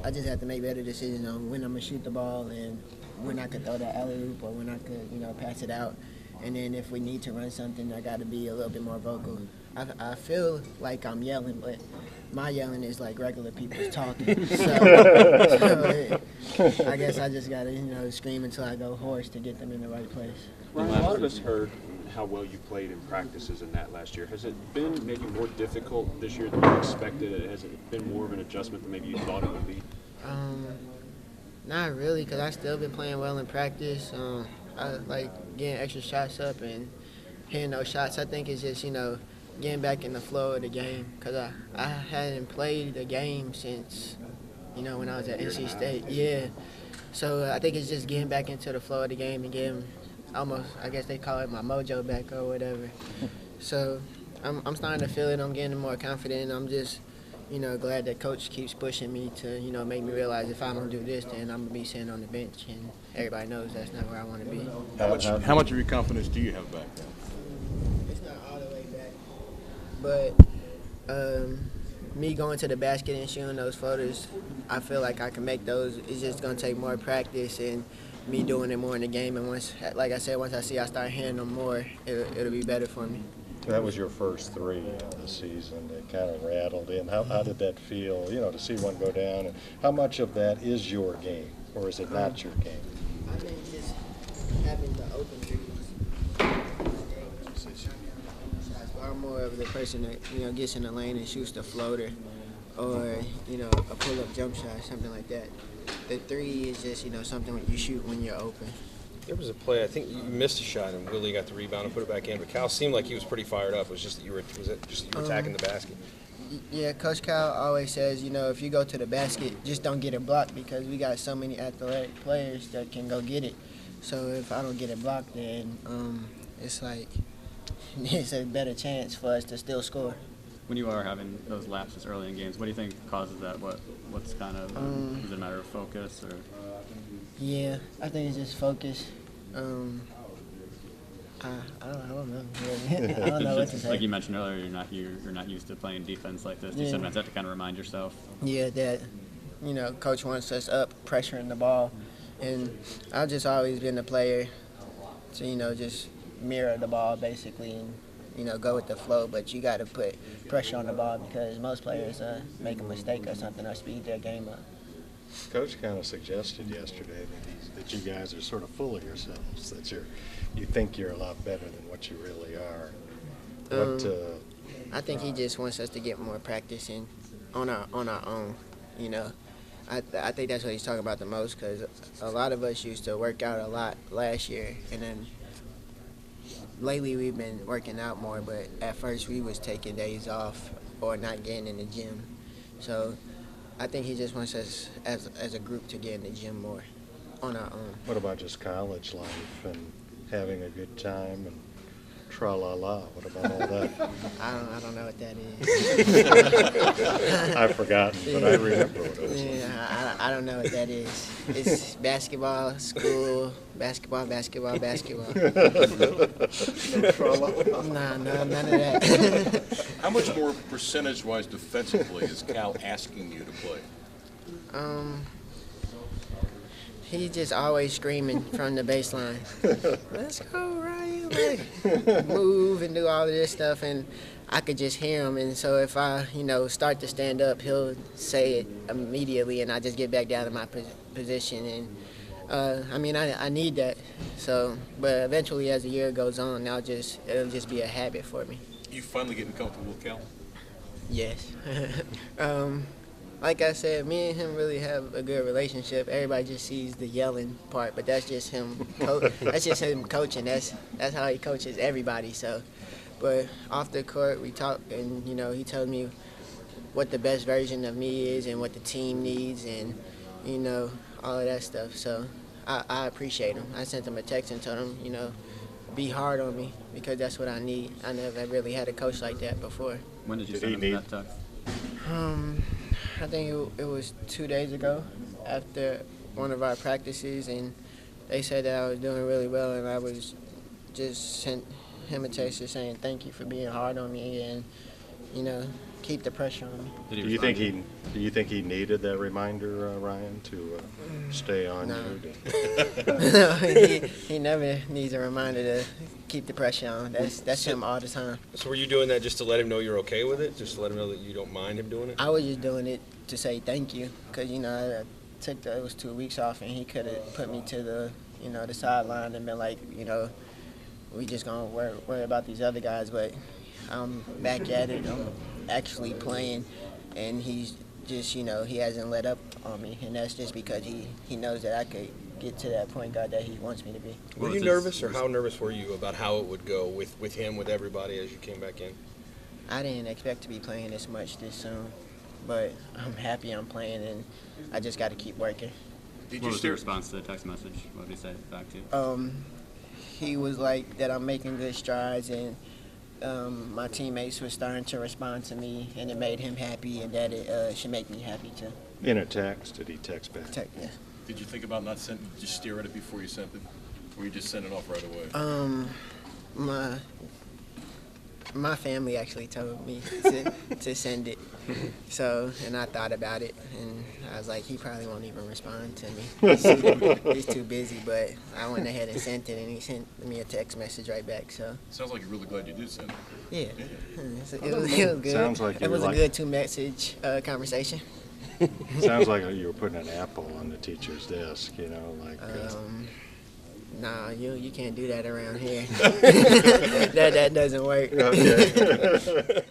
I just have to make better decisions on when I'm gonna shoot the ball and when I could throw that alley oop or when I could, pass it out. And then if we need to run something, I got to be a little bit more vocal. I feel like I'm yelling, but my yelling is like regular people's talking. So I guess I just got to, scream until I go hoarse to get them in the right place. Ryan, a lot of us heard how well you played in practices in that last year. Has it been maybe more difficult this year than you expected? Has it been more of an adjustment than maybe you thought it would be? Not really, because I still been playing well in practice. I like getting extra shots up and hitting those shots. I think it's just, getting back in the flow of the game, because I hadn't played the game since, when I was at NC State. Yeah. So I think it's just getting back into the flow of the game and getting almost, I guess they call it my mojo back or whatever. So I'm starting to feel it. I'm getting more confident. I'm just, glad that coach keeps pushing me to, make me realize if I don't do this, then I'm going to be sitting on the bench, and everybody knows that's not where I want to be. How much of your confidence do you have back then? It's not all the way back. But me going to the basket and shooting those floaters, I feel like I can make those. It's just going to take more practice and me doing it more in the game. And once, like I said, once I see I start hitting them more, it'll be better for me. That was your first three of the season. They kind of rattled in. How did that feel, to see one go down? And how much of that is your game, or is it not your game? I think just having the open threes. I'm more of the person that, gets in the lane and shoots the floater or, a pull-up jump shot, something like that. The three is just, something you shoot when you're open. There was a play, I think you missed a shot and Willie got the rebound and put it back in, but Cal seemed like he was pretty fired up. It was just that you were attacking the basket? Yeah, Coach Cal always says, if you go to the basket, just don't get it blocked, because we got so many athletic players that can go get it. So if I don't get it blocked, then it's like it's a better chance for us to still score. When you are having those lapses early in games, what do you think causes that? What's kind of is it a matter of focus or? Yeah, I think it's just focus. I don't know. I don't know what to say. Like you mentioned earlier, you're not used to playing defense like this. You sometimes have to kind of remind yourself. Yeah, that coach wants us up, pressuring the ball, and I've just always been the player to just mirror the ball basically and go with the flow. But you got to put pressure on the ball, because most players make a mistake or something or speed their game up. Coach kind of suggested yesterday that you guys are sort of full of yourselves, that you think you're a lot better than what you really are. I think he just wants us to get more practice in on our own. I think that's what he's talking about the most, because a lot of us used to work out a lot last year, and then lately we've been working out more. But at first we was taking days off or not getting in the gym. So I think he just wants us as a group to get in the gym more on our own. What about just college life and having a good time and tra-la-la? What about all that? I don't know what that is. I've forgotten, but I remember what it was. Yeah, I don't know what that is. It's basketball, school, basketball. Nah, none of that. How much more percentage-wise defensively is Cal asking you to play? He's just always screaming from the baseline. Let's go, Ryan. Like, move and do all of this stuff, and I could just hear him. And so if I, start to stand up, he'll say it immediately, and I just get back down to my position. And I need that. So, but eventually, as the year goes on, it'll just be a habit for me. You finally getting comfortable with Cal? Yes. Like I said, me and him really have a good relationship. Everybody just sees the yelling part, but that's just him. That's just him coaching. That's how he coaches everybody. So, but off the court, we talk, and he tells me what the best version of me is and what the team needs, and all of that stuff. So, I appreciate him. I sent him a text and told him, be hard on me, because that's what I need. I never really had a coach like that before. When did you send him that text? I think it was 2 days ago after one of our practices, and they said that I was doing really well, and I was just sent him a text just saying thank you for being hard on me, and keep the pressure on me. Did he Do you respond? think he needed that reminder, Ryan, to stay on No. you? No, he never needs a reminder to keep the pressure on. That's him all the time. So were you doing that just to let him know you're okay with it? Just to let him know that you don't mind him doing it? I was just doing it to say thank you, because I took it was 2 weeks off, and he could have put me to the the sideline and been like, we just gonna worry about these other guys, but I'm back at it. I'm actually playing, and he's just he hasn't let up on me, and that's just because he knows that I could get to that point guard that he wants me to be. Were you nervous, or how nervous were you about how it would go with him, with everybody as you came back in? I didn't expect to be playing this much this soon, but I'm happy I'm playing, and I just got to keep working. Did What you was steer? your response to the text message? What did he say back to you? He was like that I'm making good strides, and my teammates were starting to respond to me, and it made him happy, and that it should make me happy too. In a text, did he text back? Yeah. Did you think about not sending? Just stare at it before you sent it, or you just sent it off right away? My family actually told me to send it, and I thought about it, and I was like, he probably won't even respond to me. He's too busy, but I went ahead and sent it, and he sent me a text message right back. So Sounds like you're really glad you did send it. yeah, it was good. Sounds like you it was were a like- good two-message conversation. Sounds like you were putting an apple on the teacher's desk, like. Nah, you can't do that around here. that doesn't work. Okay.